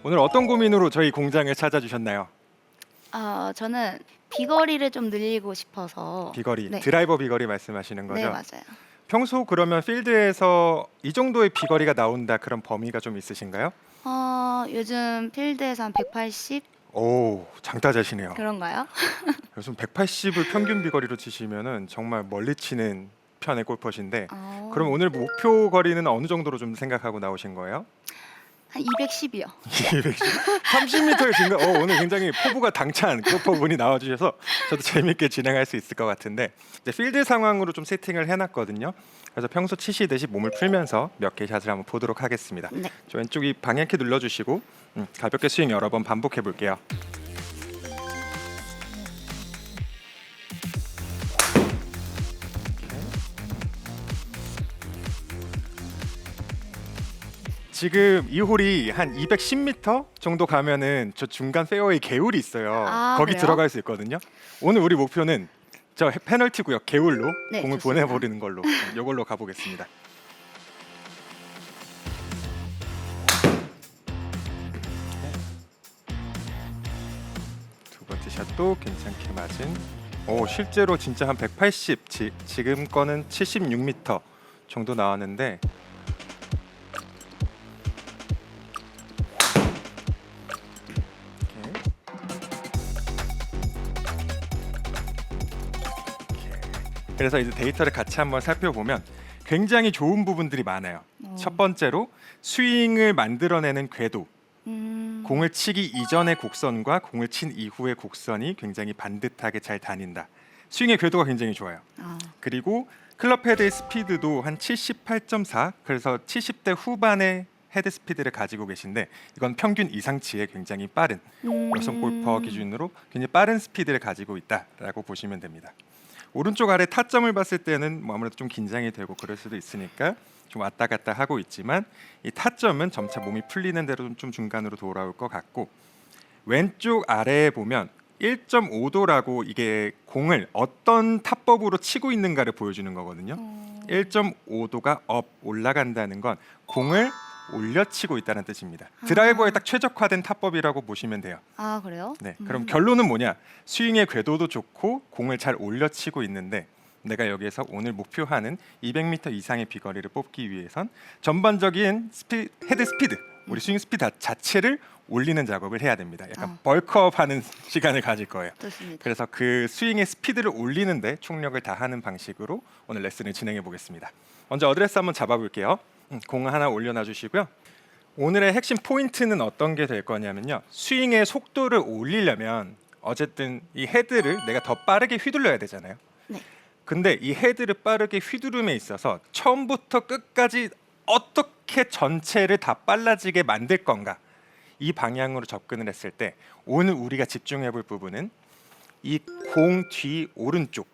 오늘 어떤 고민으로 저희 공장을 찾아주셨나요? 저는 비거리를 좀 늘리고 싶어서. 비거리, 네. 드라이버 비거리 말씀하시는 네, 거죠? 맞아요. 평소 그러면 필드에서 이 정도의 비거리가 나온다 그런 범위가 좀 있으신가요? 요즘 필드에서 한 180 오, 장타자시네요. 그런가요? 요즘 180을 평균 비거리로 치시면은 정말 멀리 치는 편의 골퍼신데, 그럼 오늘 목표 거리는 어느 정도로 좀 생각하고 나오신 거예요? 한 210이요. 210, 30m의 증가. 오늘 굉장히 포부가 당찬 골퍼분이 나와주셔서 저도 재밌게 진행할 수 있을 것 같은데, 이제 필드 상황으로 좀 세팅을 해놨거든요. 그래서 평소 치시듯이 몸을 풀면서 몇 개 샷을 한번 보도록 하겠습니다. 네. 저 왼쪽 이 방향키 눌러주시고 가볍게 스윙 여러 번 반복해 볼게요. 지금 이 홀이 한 210m 정도 가면은 저 중간 페어웨이 개울이 있어요. 거기 그래요? 들어갈 수 있거든요. 오늘 우리 목표는 저 페널티 구역 개울로 네, 공을 좋습니다. 보내버리는 걸로 이걸로 가보겠습니다. 두 번째 샷도 괜찮게 맞은. 실제로 진짜 한 180, 지금 거는 76m 정도 나왔는데 그래서 이제 데이터를 같이 한번 살펴보면 굉장히 좋은 부분들이 많아요. 첫 번째로 스윙을 만들어내는 궤도, 공을 치기 이전의 곡선과 공을 친 이후의 곡선이 굉장히 반듯하게 잘 다닌다. 스윙의 궤도가 굉장히 좋아요. 그리고 클럽 헤드의 스피드도 한 78.4, 그래서 70대 후반의 헤드 스피드를 가지고 계신데 이건 평균 이상치의 굉장히 빠른 여성 골퍼 기준으로 굉장히 빠른 스피드를 가지고 있다라고 보시면 됩니다. 오른쪽 아래 타점을 봤을 때는 뭐 아무래도 좀 긴장이 되고 그럴 수도 있으니까 좀 왔다 갔다 하고 있지만 이 타점은 점차 몸이 풀리는 대로 좀 중간으로 돌아올 것 같고, 왼쪽 아래에 보면 1.5도라고 이게 공을 어떤 타법으로 치고 있는가를 보여주는 거거든요. 1.5도가 업 올라간다는 건 공을 올려치고 있다는 뜻입니다. 드라이버에 딱 최적화된 타법이라고 보시면 돼요. 그래요? 네, 그럼 결론은 뭐냐? 스윙의 궤도도 좋고 공을 잘 올려치고 있는데 내가 여기에서 오늘 목표하는 200m 이상의 비거리를 뽑기 위해선 전반적인 헤드 스피드, 우리 스윙 스피드 자체를 올리는 작업을 해야 됩니다. 약간 벌크업하는 시간을 가질 거예요. 좋습니다. 그래서 그 스윙의 스피드를 올리는데 총력을 다하는 방식으로 오늘 레슨을 진행해 보겠습니다. 먼저 어드레스 한번 잡아볼게요. 공 하나 올려놔 주시고요. 오늘의 핵심 포인트는 어떤 게 될 거냐면요, 스윙의 속도를 올리려면 어쨌든 이 헤드를 내가 더 빠르게 휘둘러야 되잖아요. 네. 근데 이 헤드를 빠르게 휘두름에 있어서 처음부터 끝까지 어떻게 전체를 다 빨라지게 만들 건가, 이 방향으로 접근을 했을 때 오늘 우리가 집중해 볼 부분은 이 공 뒤 오른쪽,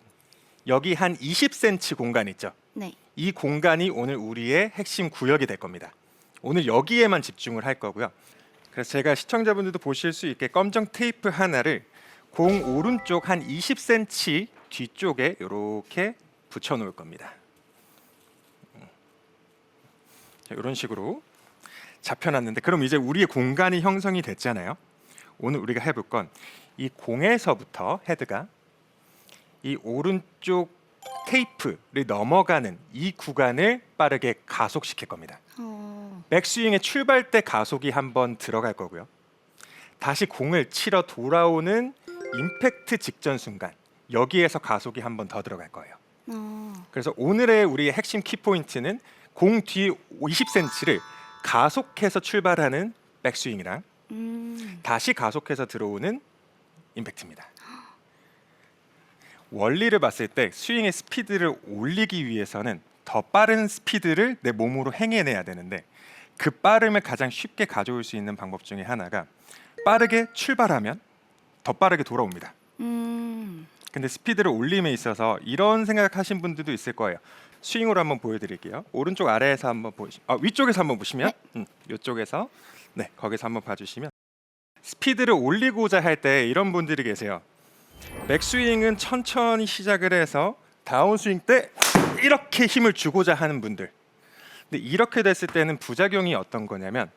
여기 한 20cm 공간 있죠. 네. 이 공간이 오늘 우리의 핵심 구역이 될 겁니다. 오늘 여기에만 집중을 할 거고요. 그래서 제가 시청자분들도 보실 수 있게 검정 테이프 하나를 공 오른쪽 한 20cm 뒤쪽에 이렇게 붙여 놓을 겁니다. 이런 식으로 잡혀놨는데, 그럼 이제 우리의 공간이 형성이 됐잖아요. 오늘 우리가 해볼 건 이 공에서부터 헤드가 이 오른쪽 테이프를 넘어가는 이 구간을 빠르게 가속시킬 겁니다. 백스윙의 출발 때 가속이 한번 들어갈 거고요. 다시 공을 치러 돌아오는 임팩트 직전 순간, 여기에서 가속이 한번 더 들어갈 거예요. 그래서 오늘의 우리의 핵심 키포인트는 공 뒤 20cm를 가속해서 출발하는 백스윙이랑 다시 가속해서 들어오는 임팩트입니다. 원리를 봤을 때 스윙의 스피드를 올리기 위해서는 더 빠른 스피드를 내 몸으로 행해내야 되는데, 그 빠름을 가장 쉽게 가져올 수 있는 방법 중에 하나가 빠르게 출발하면 더 빠르게 돌아옵니다. 근데 스피드를 올림에 있어서 이런 생각하신 분들도 있을 거예요. 스윙으로 한번 보여드릴게요. 오른쪽 아래에서 한번 위쪽에서 한번 보시면, 이쪽에서, 네, 거기서 한번 봐주시면 스피드를 올리고자 할 때 이런 분들이 계세요. 백스윙은 천천히 시작을 해서 다운스윙 때 이렇게 힘을 주고자 하는 분들. 근데 이렇게 됐을 때는 부작용이 어떤 거냐면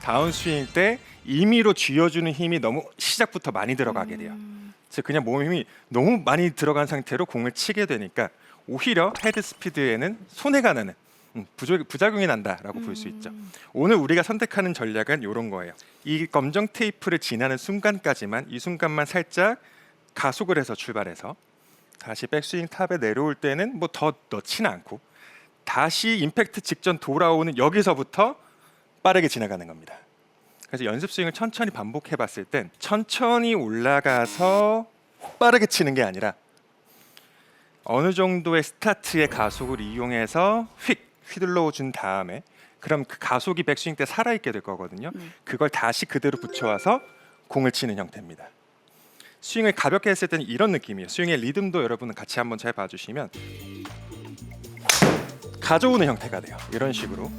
다운스윙 때 임의로 쥐어주는 힘이 너무 시작부터 많이 들어가게 돼요. 즉 그냥 몸 힘이 너무 많이 들어간 상태로 공을 치게 되니까 오히려 헤드 스피드에는 손해가 나는 부작용이 난다라고 볼 수 있죠. 오늘 우리가 선택하는 전략은 이런 거예요. 이 검정 테이프를 지나는 순간까지만, 이 순간만 살짝 가속을 해서 출발해서 다시 백스윙 탑에 내려올 때는 뭐 더 넣지는 않고 다시 임팩트 직전 돌아오는 여기서부터 빠르게 지나가는 겁니다. 그래서 연습 스윙을 천천히 반복해 봤을 땐 천천히 올라가서 빠르게 치는 게 아니라 어느 정도의 스타트의 가속을 이용해서 휘둘러 준 다음에, 그럼 그 가속이 백스윙 때 살아있게 될 거거든요. 그걸 다시 그대로 붙여와서 공을 치는 형태입니다. 스윙을 가볍게 했을 때는 이런 느낌이에요. 스윙의 리듬도 여러분은 같이 한번 잘 봐주시면 가져오는 형태가 돼요. 이런 식으로.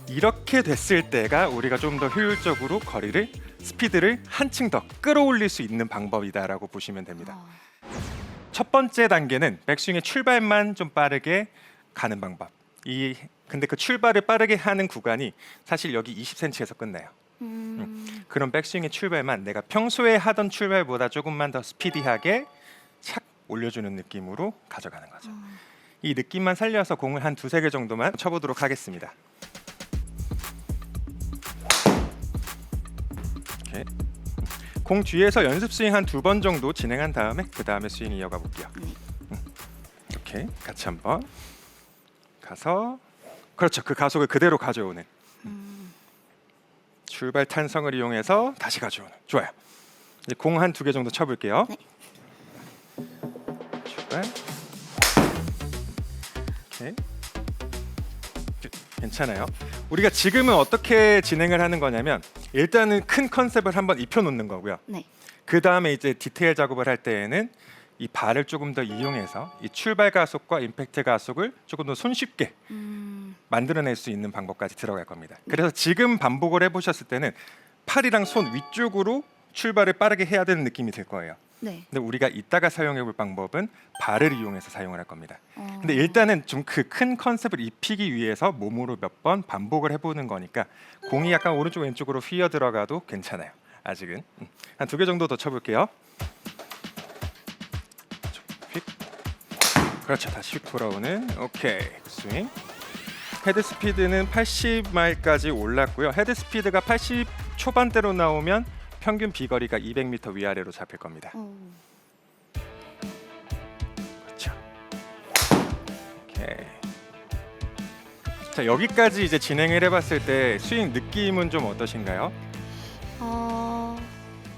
이렇게 됐을 때가 우리가 좀 더 효율적으로 거리를, 스피드를 한층 더 끌어올릴 수 있는 방법이다라고 보시면 됩니다. 첫 번째 단계는 백스윙의 출발만 좀 빠르게 가는 방법. 근데 그 출발을 빠르게 하는 구간이 사실 여기 20cm에서 끝나요. 그런 백스윙의 출발만 내가 평소에 하던 출발보다 조금만 더 스피디하게 착 올려주는 느낌으로 가져가는 거죠. 이 느낌만 살려서 공을 한 두세 개 정도만 쳐보도록 하겠습니다. 이렇게. 공 뒤에서 연습 스윙 한 2번 정도 진행한 다음에 그 다음에 스윙 이어가 볼게요. 이렇게 같이 한번 가서, 그렇죠. 그 가속을 그대로 가져오는, 출발 탄성을 이용해서 다시 가져오는. 좋아요. 이제 공 한 2개 정도 쳐볼게요. 네. 출발. 이렇게. 괜찮아요. 우리가 지금은 어떻게 진행을 하는 거냐면 일단은 큰 컨셉을 한번 입혀놓는 거고요. 네. 그 다음에 이제 디테일 작업을 할 때에는 이 발을 조금 더 이용해서 이 출발 가속과 임팩트 가속을 조금 더 손쉽게 만들어낼 수 있는 방법까지 들어갈 겁니다. 그래서 지금 반복을 해보셨을 때는 팔이랑 손 위쪽으로 출발을 빠르게 해야 되는 느낌이 들 거예요. 네. 근데 우리가 이따가 사용해볼 방법은 발을 이용해서 사용을 할 겁니다. 근데 일단은 좀 그 큰 컨셉을 입히기 위해서 몸으로 몇 번 반복을 해보는 거니까 공이 약간 오른쪽 왼쪽으로 휘어 들어가도 괜찮아요. 아직은. 한 2개 정도 더 쳐볼게요. 휙. 그렇죠. 다시 휙 돌아오는. 오케이. 스윙. 헤드 스피드는 80마일까지 올랐고요. 헤드 스피드가 80 초반대로 나오면 평균 비거리가 200m 위아래로 잡힐 겁니다. 그렇죠. 오케이. 자, 여기까지 이제 진행을 해봤을 때 스윙 느낌은 좀 어떠신가요?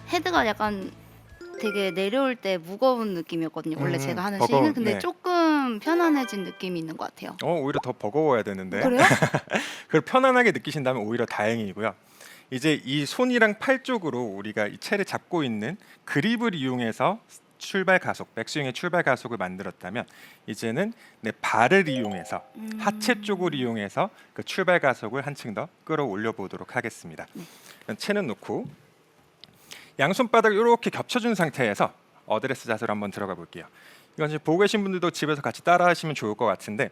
헤드가 약간 되게 내려올 때 무거운 느낌이었거든요. 원래 제가 하는 버거운, 스윙은. 근데 네. 조금 편안해진 느낌이 있는 것 같아요. 오히려 더 버거워야 되는데. 그래요? 그걸 편안하게 느끼신다면 오히려 다행이고요. 이제 이 손이랑 팔 쪽으로 우리가 이 채를 잡고 있는 그립을 이용해서 출발 가속, 백스윙의 출발 가속을 만들었다면 이제는 내 발을 이용해서 하체 쪽을 이용해서 그 출발 가속을 한층 더 끌어올려 보도록 하겠습니다. 채는 놓고 양손바닥 이렇게 겹쳐준 상태에서 어드레스 자세로 한번 들어가 볼게요. 이건 지금 보고 계신 분들도 집에서 같이 따라 하시면 좋을 것 같은데,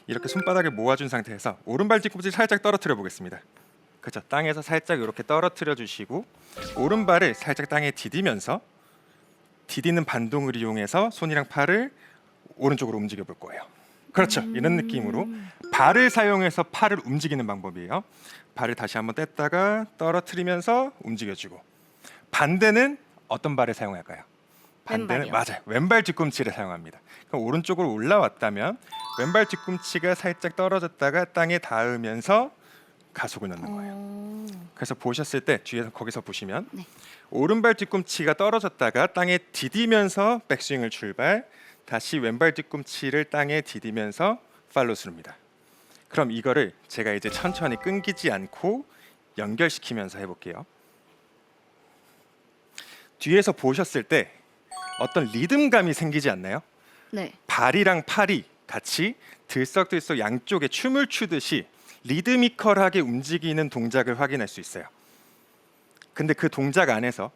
이렇게 손바닥을 모아준 상태에서 오른발 뒤꿈치 살짝 떨어뜨려 보겠습니다. 그렇죠. 땅에서 살짝 이렇게 떨어뜨려 주시고 오른발을 살짝 땅에 디디면서 디디는 반동을 이용해서 손이랑 팔을 오른쪽으로 움직여 볼 거예요. 그렇죠. 이런 느낌으로 발을 사용해서 팔을 움직이는 방법이에요. 발을 다시 한번 뗐다가 떨어뜨리면서 움직여주고, 반대는 어떤 발을 사용할까요? 반대는 왼발이요. 맞아요. 왼발 뒤꿈치를 사용합니다. 그럼 오른쪽으로 올라왔다면 왼발 뒤꿈치가 살짝 떨어졌다가 땅에 닿으면서 가속을 넣는 거예요. 그래서 보셨을 때 뒤에서 거기서 보시면 네. 오른발 뒤꿈치가 떨어졌다가 땅에 디디면서 백스윙을 출발, 다시 왼발 뒤꿈치를 땅에 디디면서 팔로스루입니다. 그럼 이거를 제가 이제 천천히 끊기지 않고 연결시키면서 해볼게요. 뒤에서 보셨을 때 어떤 리듬감이 생기지 않나요? 네. 발이랑 팔이 같이 들썩들썩 양쪽에 춤을 추듯이 리드미컬하게 움직이는 동작을 확인할 수 있어요. 근데 그 동작 안에서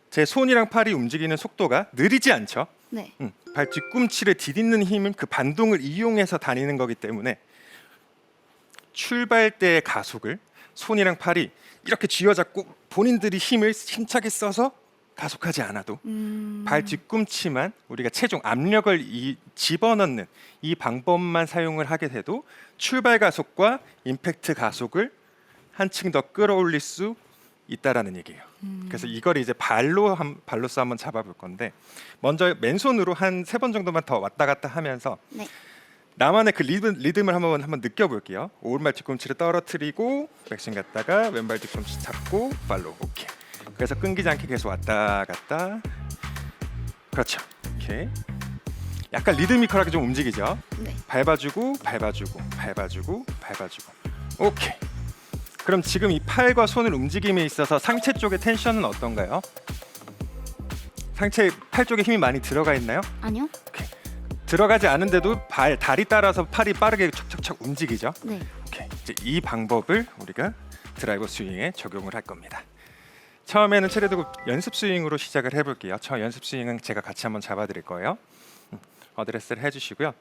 제 손이랑 팔이 움직이는 속도가 느리지 않죠? 네. 발 뒤꿈치를 디디는 힘은 그 반동을 이용해서 다니는 거기 때문에 출발 때의 가속을 손이랑 팔이 이렇게 쥐어잡고 본인들이 힘을 힘차게 써서 가속하지 않아도 발 뒤꿈치만 우리가 체중 압력을 집어넣는 이 방법만 사용을 하게 돼도 출발 가속과 임팩트 가속을 한층 더 끌어올릴 수 있다라는 얘기예요. 그래서 이걸 이제 발로서 한번 잡아볼 건데 먼저 맨손으로 한 3번 정도만 더 왔다 갔다 하면서 네. 나만의 그 리듬을 한번 느껴볼게요. 오른발 뒤꿈치를 떨어뜨리고 백스윙 갔다가 왼발 뒤꿈치 잡고 발로. 오케이. 그래서 끊기지 않게 계속 왔다 갔다. 그렇죠. 오케이. 약간 리드미컬하게 좀 움직이죠. 네. 밟아주고 밟아주고 밟아주고 밟아주고. 오케이. 그럼 지금 이 팔과 손을 움직임에 있어서 상체 쪽의 텐션은 어떤가요? 상체 팔 쪽에 힘이 많이 들어가 있나요? 아니요. 오케이. 들어가지 않은데도 다리 따라서 팔이 빠르게 척척척 움직이죠. 네. 오케이. 이제 이 방법을 우리가 드라이버 스윙에 적용을 할 겁니다. 처음에는 채를 두고 연습 스윙으로 시작을 해볼게요. 저 연습 스윙은 제가 같이 한번 잡아드릴 거예요. 어드레스를 해주시고요.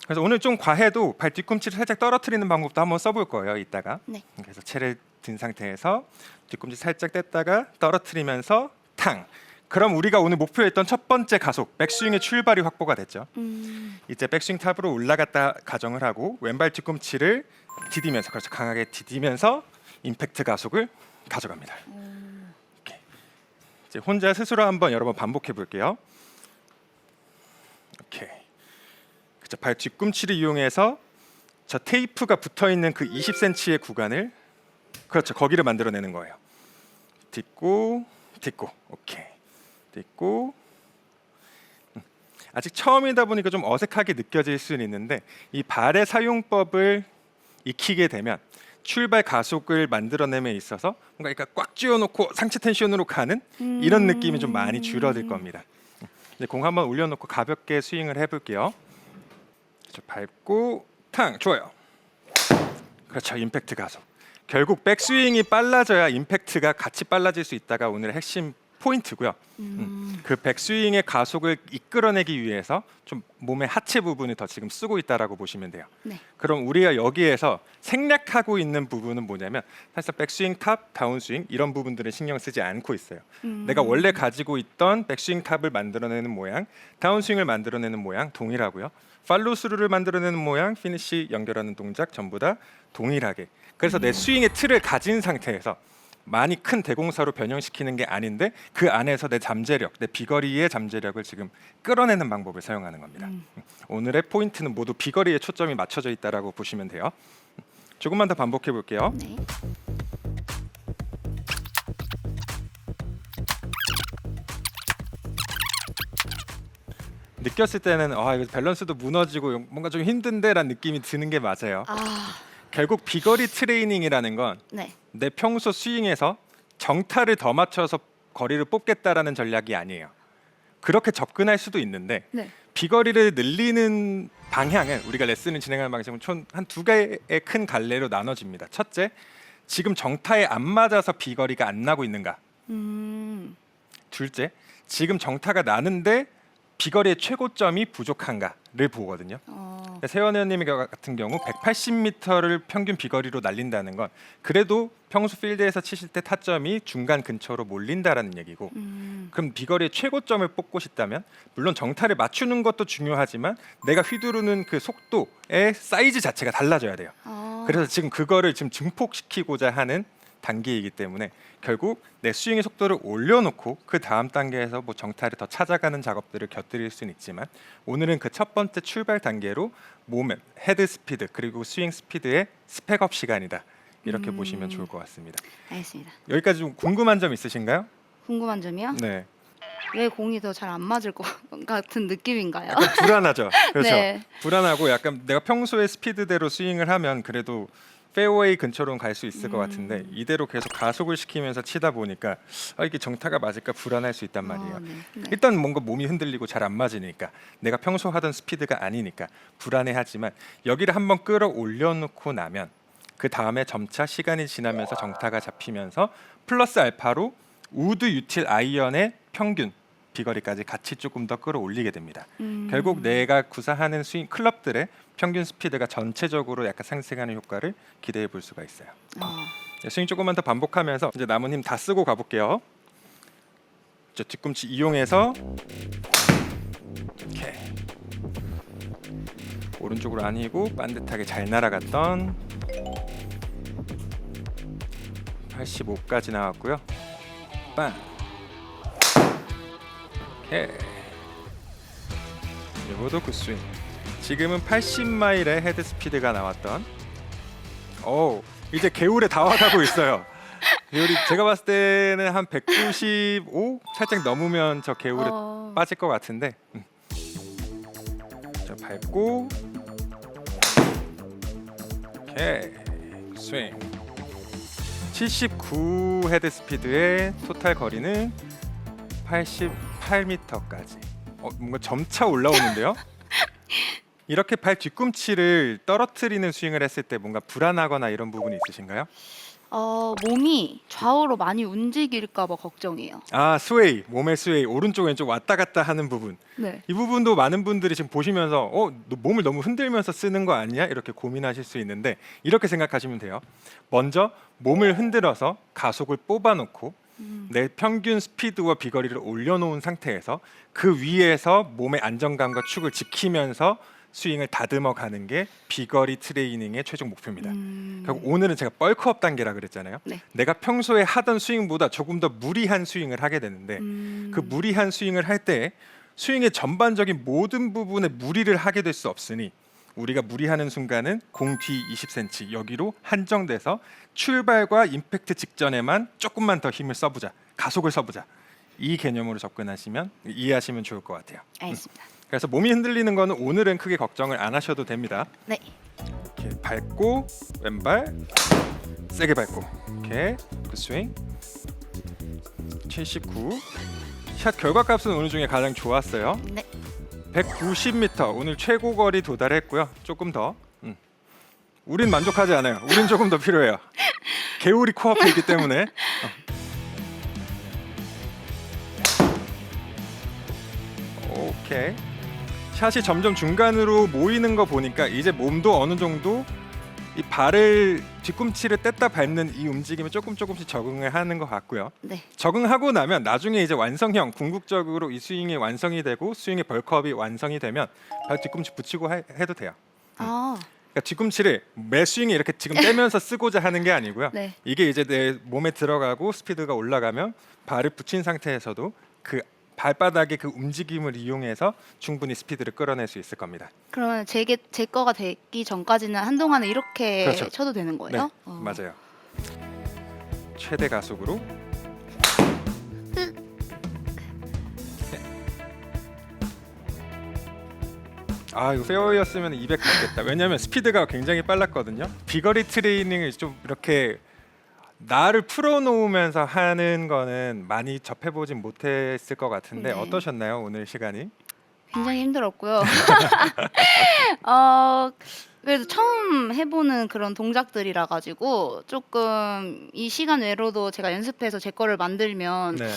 그래서 오늘 좀 과해도 발 뒤꿈치를 살짝 떨어뜨리는 방법도 한번 써볼 거예요. 이따가. 네. 그래서 채를 든 상태에서 뒤꿈치 살짝 뗐다가 떨어뜨리면서 탕. 그럼 우리가 오늘 목표했던 첫 번째 가속 백스윙의 출발이 확보가 됐죠. 이제 백스윙 탑으로 올라갔다 가정을 하고 왼발 뒤꿈치를 디디면서 그렇죠. 강하게 디디면서 임팩트 가속을 가져갑니다. 오케이. 이제 혼자 스스로 한번 여러 번 반복해 볼게요. 오케이. 그렇죠. 발 뒤꿈치를 이용해서 저 테이프가 붙어 있는 그 20cm의 구간을 그렇죠. 거기를 만들어내는 거예요. 딛고 딛고 오케이. 딛고 아직 처음이다 보니까 좀 어색하게 느껴질 수는 있는데 이 발의 사용법을 익히게 되면 출발 가속을 만들어내에 있어서 뭔가 그러니까 꽉 쥐어놓고 상체 텐션으로 가는 이런 느낌이 좀 많이 줄어들 겁니다. 이제 공 한번 올려놓고 가볍게 스윙을 해볼게요. 그렇죠. 밟고 탕 좋아요. 그렇죠. 임팩트 가속. 결국 백스윙이 빨라져야 임팩트가 같이 빨라질 수 있다가 오늘의 핵심 포인트고요. 그 백스윙의 가속을 이끌어내기 위해서 좀 몸의 하체 부분을 더 지금 쓰고 있다라고 보시면 돼요. 네. 그럼 우리가 여기에서 생략하고 있는 부분은 뭐냐면 사실 백스윙 탑, 다운스윙 이런 부분들은 신경 쓰지 않고 있어요. 내가 원래 가지고 있던 백스윙 탑을 만들어내는 모양, 다운스윙을 만들어내는 모양 동일하고요. 팔로우스루를 만들어내는 모양, 피니시 연결하는 동작 전부 다 동일하게. 그래서 내 스윙의 틀을 가진 상태에서 많이 큰 대공사로 변형시키는 게 아닌데 그 안에서 내 잠재력, 내 비거리의 잠재력을 지금 끌어내는 방법을 사용하는 겁니다. 오늘의 포인트는 모두 비거리에 초점이 맞춰져 있다라고 보시면 돼요. 조금만 더 반복해 볼게요. 네. 느꼈을 때는 이거 밸런스도 무너지고 뭔가 좀 힘든데라는 느낌이 드는 게 맞아요. 아, 결국 비거리 트레이닝이라는 건 네. 내 평소 스윙에서 정타를 더 맞춰서 거리를 뽑겠다라는 전략이 아니에요. 그렇게 접근할 수도 있는데 네. 비거리를 늘리는 방향은 우리가 레슨을 진행하는 방식은 총 한 2개의 큰 갈래로 나눠집니다. 첫째, 지금 정타에 안 맞아서 비거리가 안 나고 있는가. 둘째, 지금 정타가 나는데 비거리의 최고점이 부족한가를 보거든요. 세원 의원님 같은 경우 180m를 평균 비거리로 날린다는 건 그래도 평소 필드에서 치실 때 타점이 중간 근처로 몰린다라는 얘기고 그럼 비거리의 최고점을 뽑고 싶다면 물론 정타를 맞추는 것도 중요하지만 내가 휘두르는 그 속도의 사이즈 자체가 달라져야 돼요. 그래서 지금 그거를 지금 증폭시키고자 하는 단계이기 때문에 결국 내 스윙의 속도를 올려놓고 그 다음 단계에서 뭐 정타를 더 찾아가는 작업들을 곁들일 수는 있지만 오늘은 그 첫 번째 출발 단계로 몸의 헤드 스피드 그리고 스윙 스피드의 스펙업 시간이다 이렇게 보시면 좋을 것 같습니다. 알겠습니다. 여기까지 좀 궁금한 점 있으신가요? 궁금한 점이요? 네, 왜 공이 더 잘 안 맞을 것 같은 느낌인가요? 약간 불안하죠. 그렇죠. 네. 불안하고 약간 내가 평소에 스피드대로 스윙을 하면 그래도 페어웨이 근처로는 갈 수 있을 것 같은데 이대로 계속 가속을 시키면서 치다 보니까 이게 정타가 맞을까 불안할 수 있단 말이에요. 네. 네. 일단 뭔가 몸이 흔들리고 잘 안 맞으니까 내가 평소 하던 스피드가 아니니까 불안해하지만 여기를 한번 끌어올려 놓고 나면 그 다음에 점차 시간이 지나면서 정타가 잡히면서 플러스 알파로 우드 유틸 아이언의 평균 비거리까지 같이 조금 더 끌어올리게 됩니다. 결국 내가 구사하는 스윙 클럽들의 평균 스피드가 전체적으로 약간 상승하는 효과를 기대해 볼 수가 있어요. 스윙 조금만 더 반복하면서 이제 남은 힘 다 쓰고 가볼게요. 저 뒤꿈치 이용해서 이렇게 오른쪽으로 아니고 반듯하게 잘 날아갔던 85까지 나왔고요. 빵. 오케이. 이거도 굿스윙. 지금은 80마일의 헤드 스피드가 나왔던. 오, 이제 개울에 다 와가고 있어요. 개울이 제가 봤을 때는 한 195 살짝 넘으면 저 개울에 빠질 것 같은데. 자, 밟고. 오케이. 스윙. 79 헤드 스피드의 토탈 거리는 88m까지. 뭔가 점차 올라오는데요. 이렇게 발 뒤꿈치를 떨어뜨리는 스윙을 했을 때 뭔가 불안하거나 이런 부분이 있으신가요? 몸이 좌우로 많이 움직일까 봐 걱정이에요. 아, 스웨이, 몸의 스웨이, 오른쪽 왼쪽 왔다 갔다 하는 부분. 네. 이 부분도 많은 분들이 지금 보시면서 너 몸을 너무 흔들면서 쓰는 거 아니야? 이렇게 고민하실 수 있는데 이렇게 생각하시면 돼요. 먼저 몸을 흔들어서 가속을 뽑아놓고 내 평균 스피드와 비거리를 올려놓은 상태에서 그 위에서 몸의 안정감과 축을 지키면서 스윙을 다듬어 가는 게 비거리 트레이닝의 최종 목표입니다. 결국 오늘은 제가 벌크업 단계라 그랬잖아요. 네. 내가 평소에 하던 스윙보다 조금 더 무리한 스윙을 하게 되는데 그 무리한 스윙을 할 때 스윙의 전반적인 모든 부분에 무리를 하게 될 수 없으니 우리가 무리하는 순간은 공 뒤 20cm 여기로 한정돼서 출발과 임팩트 직전에만 조금만 더 힘을 써보자, 가속을 써보자, 이 개념으로 접근하시면 이해하시면 좋을 것 같아요. 알겠습니다. 그래서 몸이 흔들리는 거는 오늘은 크게 걱정을 안 하셔도 됩니다. 네. 이렇게 밟고 왼발 세게 밟고 이렇게 그 스윙 79. 샷 결과값은 오늘 중에 가장 좋았어요. 네. 190m 오늘 최고 거리 도달했고요. 조금 더. 우린 만족하지 않아요. 우린 조금 더 필요해요. 개울이 코앞에 있기 때문에. 오케이. 샷이 점점 중간으로 모이는 거 보니까 이제 몸도 어느 정도 이 발을 뒤꿈치를 뗐다 밟는 이 움직임에 조금씩 적응을 하는 것 같고요. 네. 적응하고 나면 나중에 이제 완성형 궁극적으로 이 스윙이 완성이 되고 스윙의 벌크업이 완성이 되면 발 뒤꿈치 붙이고 해도 돼요. 아, 그러니까 뒤꿈치를 매 스윙에 이렇게 지금 떼면서 쓰고자 하는 게 아니고요. 네. 이게 이제 내 몸에 들어가고 스피드가 올라가면 발을 붙인 상태에서도 그 발바닥의 그 움직임을 이용해서 충분히 스피드를 끌어낼 수 있을 겁니다. 그러면 제 거가 되기 전까지는 한동안은 이렇게 그렇죠. 쳐도 되는 거예요? 네, 맞아요. 최대 가속으로. 네. 아, 이거 페어웨이였으면 200 갔겠다. 왜냐하면 스피드가 굉장히 빨랐거든요. 비거리 트레이닝을 좀 이렇게 나를 풀어놓으면서 하는 거는 많이 접해보진 못했을 것 같은데 네. 어떠셨나요, 오늘 시간이? 굉장히 힘들었고요. 그래도 처음 해보는 그런 동작들이라 가지고 조금 이 시간 외로도 제가 연습해서 제 거를 만들면 네.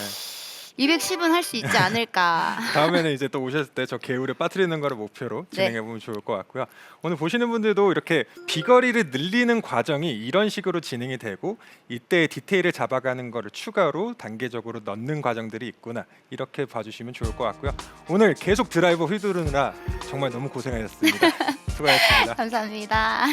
210은 할 수 있지 않을까. 다음에는 이제 또 오셨을 때 저 개울에 빠뜨리는 거를 목표로 네. 진행해 보면 좋을 것 같고요. 오늘 보시는 분들도 이렇게 비거리를 늘리는 과정이 이런 식으로 진행이 되고 이때 디테일을 잡아가는 거를 추가로 단계적으로 넣는 과정들이 있구나, 이렇게 봐주시면 좋을 것 같고요. 오늘 계속 드라이버 휘두르느라 정말 너무 고생하셨습니다. 수고하셨습니다. 감사합니다.